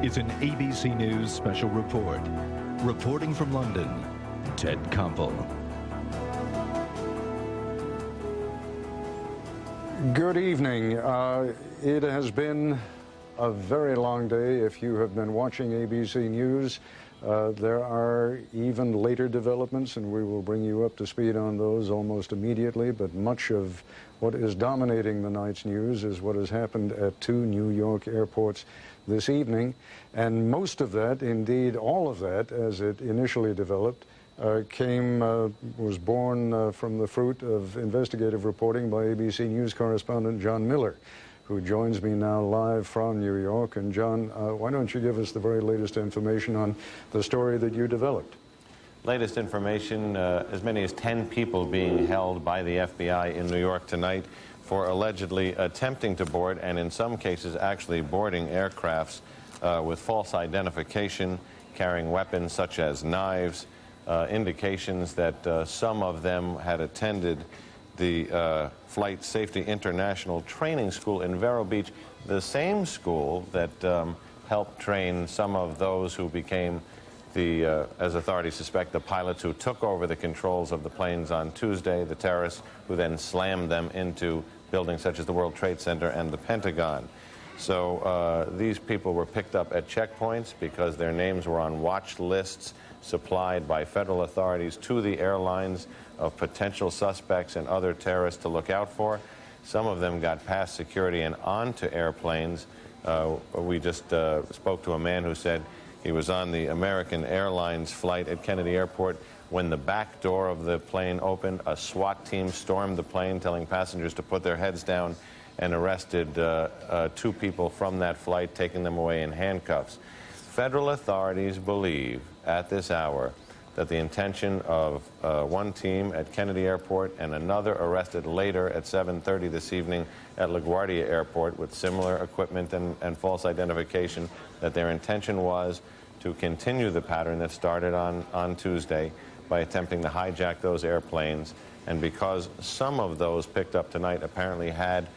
is an ABC News special report. Reporting from London, Ted Koppel. Good evening. It has been a very long day. If you have been watching ABC News, there are even later developments, and we will bring you up to speed on those almost immediately. But much of what is dominating the night's news is what has happened at two New York airports this evening. And most of that, indeed all of that, as it initially developed, was born from the fruit of investigative reporting by ABC News correspondent John Miller, who joins me now live from New York. And John, why don't you give us the very latest information on the story that you developed? Latest information, as many as 10 people being held by the FBI in New York tonight for allegedly attempting to board, and in some cases actually boarding aircrafts with false identification, carrying weapons such as knives, indications that some of them had attended the Flight Safety International Training School in Vero Beach, the same school that helped train some of those who became the, as authorities suspect, the pilots who took over the controls of the planes on Tuesday, the terrorists who then slammed them into buildings such as the World Trade Center and the Pentagon. So these people were picked up at checkpoints because their names were on watch lists supplied by federal authorities to the airlines of potential suspects and other terrorists to look out for. Some of them got past security and onto airplanes. We just spoke to a man who said he was on the American Airlines flight at Kennedy Airport when the back door of the plane opened. A SWAT team stormed the plane, telling passengers to put their heads down, and arrested two people from that flight, taking them away in handcuffs. Federal authorities believe at this hour that the intention of one team at Kennedy Airport and another arrested later at 7:30 this evening at LaGuardia Airport with similar equipment and false identification, that their intention was to continue the pattern that started on Tuesday by attempting to hijack those airplanes. And because some of those picked up tonight apparently had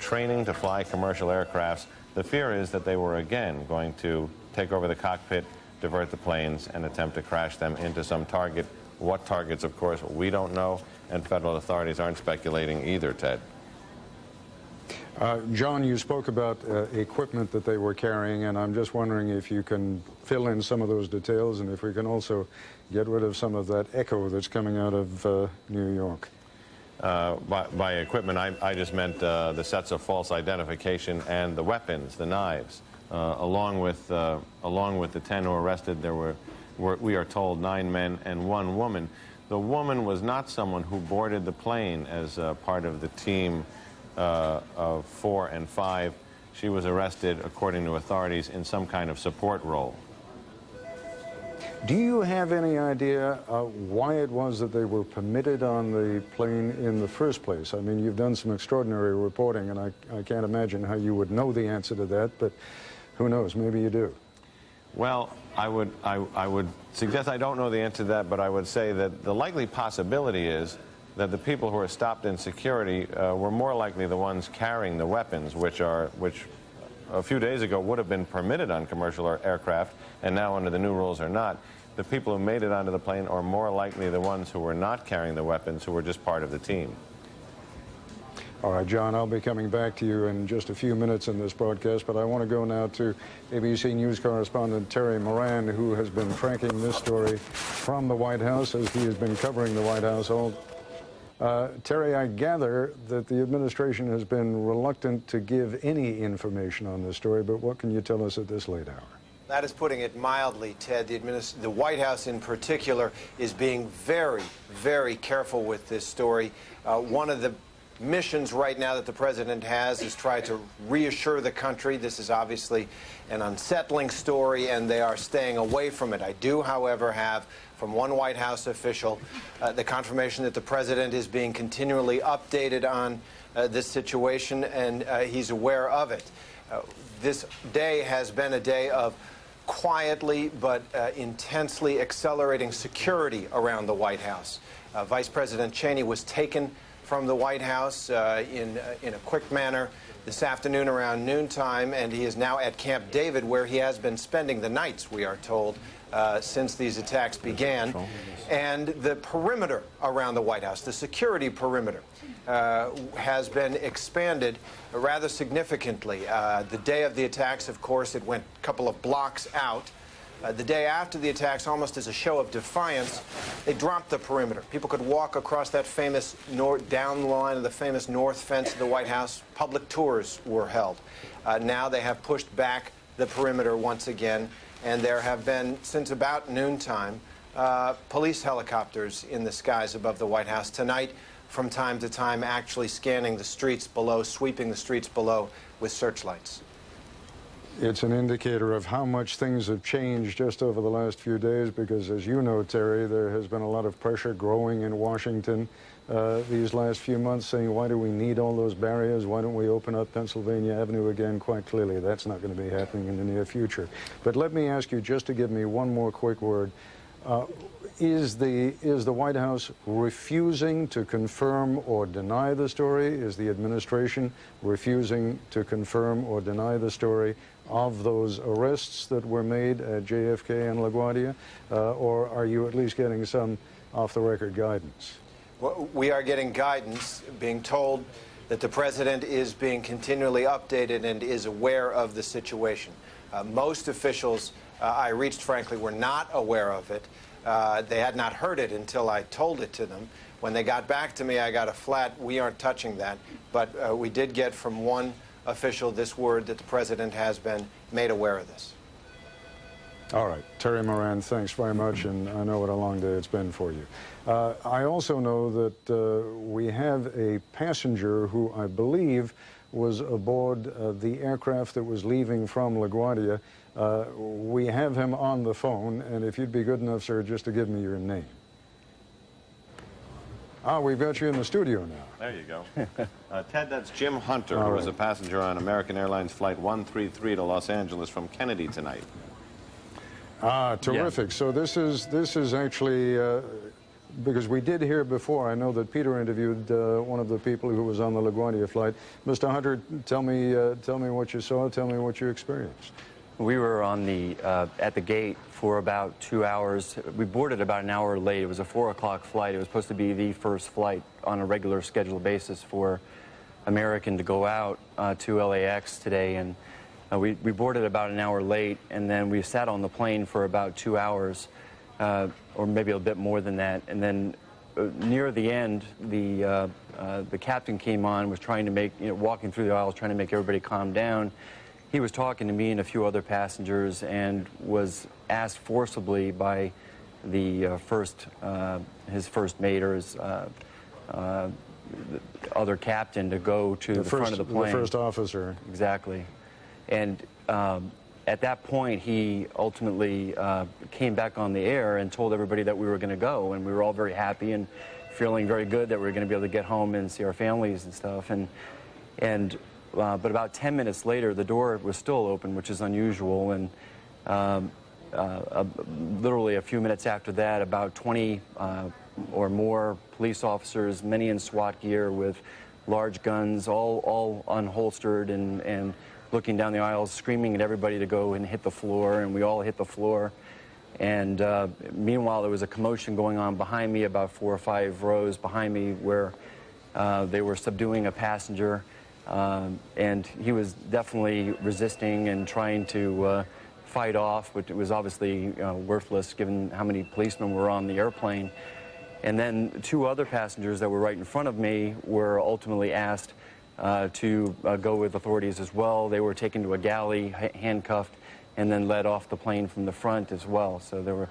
training to fly commercial aircrafts, the fear is that they were again going to take over the cockpit, divert the planes, and attempt to crash them into some target. What targets, of course, we don't know, and federal authorities aren't speculating either, Ted. John, you spoke about equipment that they were carrying, and I'm just wondering if you can fill in some of those details and if we can also get rid of some of that echo that's coming out of New York. By equipment, I just meant the sets of false identification and the weapons, the knives. Along with the 10 who were arrested, there were, we are told, 9 men and 1 woman. The woman was not someone who boarded the plane as part of the team of 4 and 5. She was arrested, according to authorities, in some kind of support role. Do you have any idea why it was that they were permitted on the plane in the first place? I mean, you've done some extraordinary reporting, and I can't imagine how you would know the answer to that, but who knows, maybe you do. Well, I would suggest I don't know the answer to that, but I would say that the likely possibility is that the people who were stopped in security were more likely the ones carrying the weapons, which a few days ago would have been permitted on commercial aircraft, and now under the new rules are not. The people who made it onto the plane are more likely the ones who were not carrying the weapons, who were just part of the team. All right, John, I'll be coming back to you in just a few minutes in this broadcast, but I want to go now to ABC News correspondent Terry Moran, who has been tracking this story from the White House as he has been covering the White House all. Terry, I gather that the administration has been reluctant to give any information on this story, but what can you tell us at this late hour? That is putting it mildly, Ted. The White House in particular is being very, very careful with this story. One of the missions right now that the president has is try to reassure the country. This is obviously an unsettling story, and they are staying away from it. I do, however, have from one White House official the confirmation that the president is being continually updated on this situation, and he's aware of it. This day has been a day of quietly but intensely accelerating security around the White House. Vice President Cheney was taken from the White House in a quick manner this afternoon around noontime, and he is now at Camp David, where he has been spending the nights, we are told, since these attacks began. And the perimeter around the White House, the security perimeter, has been expanded rather significantly. The day of the attacks, of course, it went a couple of blocks out. The day after the attacks, almost as a show of defiance, they dropped the perimeter. People could walk across that famous down the line of the famous north fence of the White House. Public tours were held. Now they have pushed back the perimeter once again, and there have been, since about noontime, police helicopters in the skies above the White House. Tonight, from time to time, actually scanning the streets below, sweeping the streets below with searchlights. It's an indicator of how much things have changed just over the last few days, because, as you know, Terry, there has been a lot of pressure growing in Washington these last few months, saying, why do we need all those barriers? Why don't we open up Pennsylvania Avenue again? Quite clearly, that's not going to be happening in the near future. But let me ask you, just to give me one more quick word, is the White House refusing to confirm or deny the story? Is the administration refusing to confirm or deny the story of those arrests that were made at JFK and LaGuardia? Or are you at least getting some off-the-record guidance? Well, we are getting guidance, being told that the president is being continually updated and is aware of the situation. Most officials I reached, frankly, were not aware of it. They had not heard it until I told it to them. When they got back to me, I got a flat, we aren't touching that. But we did get from one official this word that the president has been made aware of this. All right. Terry Moran, thanks very much, and I know what a long day it's been for you. I also know that we have a passenger who I believe was aboard the aircraft that was leaving from LaGuardia. We have him on the phone, and if you'd be good enough, sir, just to give me your name. Ah, we've got you in the studio now. There you go. Ted, that's Jim Hunter, who was a passenger on American Airlines Flight 133 to Los Angeles from Kennedy tonight. Ah, terrific. Yeah. So this is actually, because we did hear before, I know that Peter interviewed one of the people who was on the LaGuardia flight. Mr. Hunter, tell me what you saw, tell me what you experienced. We were on the at the gate for about 2 hours. We boarded about an hour late. It was a 4 o'clock flight. It was supposed to be the first flight on a regular scheduled basis for American to go out to LAX today, and we boarded about an hour late, and then we sat on the plane for about 2 hours, or maybe a bit more than that. And then near the end, the captain came on, was trying to make, walking through the aisles, trying to make everybody calm down. He was talking to me and a few other passengers, and was asked forcibly by the his first mate, or his other captain, to go to the front of the plane. The first officer. Exactly. And at that point, he ultimately came back on the air and told everybody that we were going to go, and we were all very happy and feeling very good that we were going to be able to get home and see our families and stuff. But about 10 minutes later, the door was still open, which is unusual, and literally a few minutes after that, about 20 or more police officers, many in SWAT gear with large guns, all unholstered and looking down the aisles, screaming at everybody to go and hit the floor, and we all hit the floor. And meanwhile, there was a commotion going on behind me, about 4 or 5 rows behind me, where they were subduing a passenger. And he was definitely resisting and trying to fight off, but it was obviously worthless given how many policemen were on the airplane. And then 2 other passengers that were right in front of me were ultimately asked to go with authorities as well. They were taken to a galley, handcuffed, and then led off the plane from the front as well. So there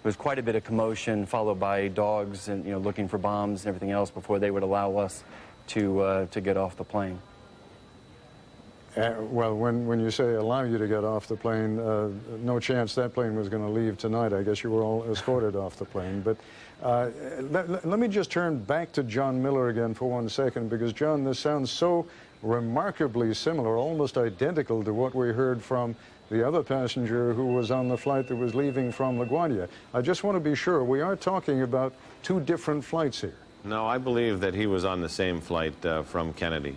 was quite a bit of commotion, followed by dogs and looking for bombs and everything else before they would allow us to get off the plane. Well, when you say allow you to get off the plane, no chance that plane was going to leave tonight. I guess you were all escorted off the plane. But let me just turn back to John Miller again for 1 second, because, John, this sounds so remarkably similar, almost identical to what we heard from the other passenger who was on the flight that was leaving from LaGuardia. I just want to be sure, we are talking about 2 different flights here. No, I believe that he was on the same flight from Kennedy.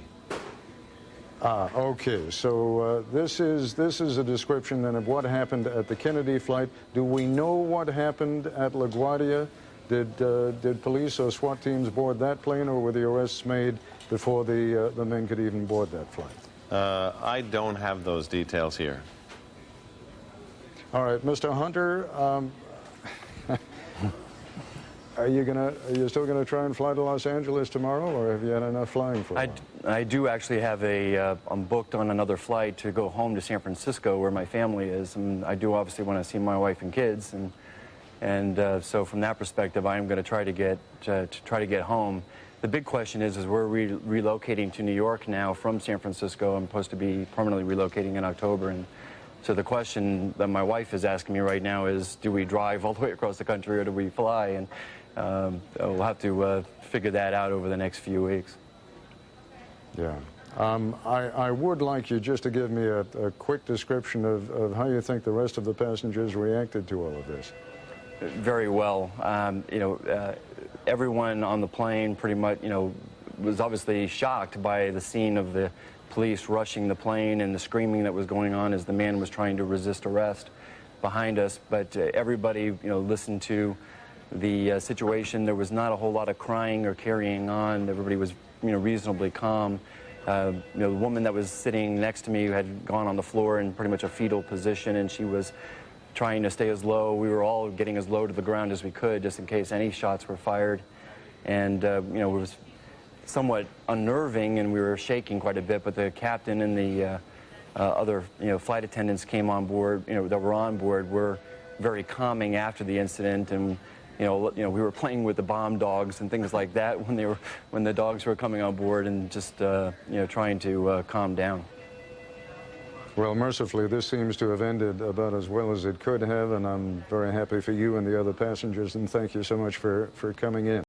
Okay, so this is a description then of what happened at the Kennedy flight. Do we know what happened at LaGuardia? Did police or SWAT teams board that plane, or were the arrests made before the men could even board that flight? I don't have those details here. All right, Mr. Hunter, are you still gonna try and fly to Los Angeles tomorrow, or have you had enough flying for a while? I do actually have I'm booked on another flight to go home to San Francisco where my family is, and I do obviously want to see my wife and kids, and so from that perspective, I am going to try to get home. The big question is we're relocating to New York now from San Francisco. I'm supposed to be permanently relocating in October, and so the question that my wife is asking me right now is, do we drive all the way across the country or do we fly? And we'll have to figure that out over the next few weeks. Yeah. I would like you just to give me a quick description of how you think the rest of the passengers reacted to all of this. Very well. Everyone on the plane pretty much, was obviously shocked by the scene of the police rushing the plane and the screaming that was going on as the man was trying to resist arrest behind us. But everybody, listened to the situation. There was not a whole lot of crying or carrying on. Everybody was, reasonably calm. The woman that was sitting next to me had gone on the floor in pretty much a fetal position, and she was trying to stay as low. We were all getting as low to the ground as we could, just in case any shots were fired. And, it was somewhat unnerving, and we were shaking quite a bit, but the captain and the other, flight attendants came on board, that were on board, were very calming after the incident, and we were playing with the bomb dogs and things like that when the dogs were coming on board, and just trying to calm down. Well, mercifully, this seems to have ended about as well as it could have, and I'm very happy for you and the other passengers, and thank you so much for coming in.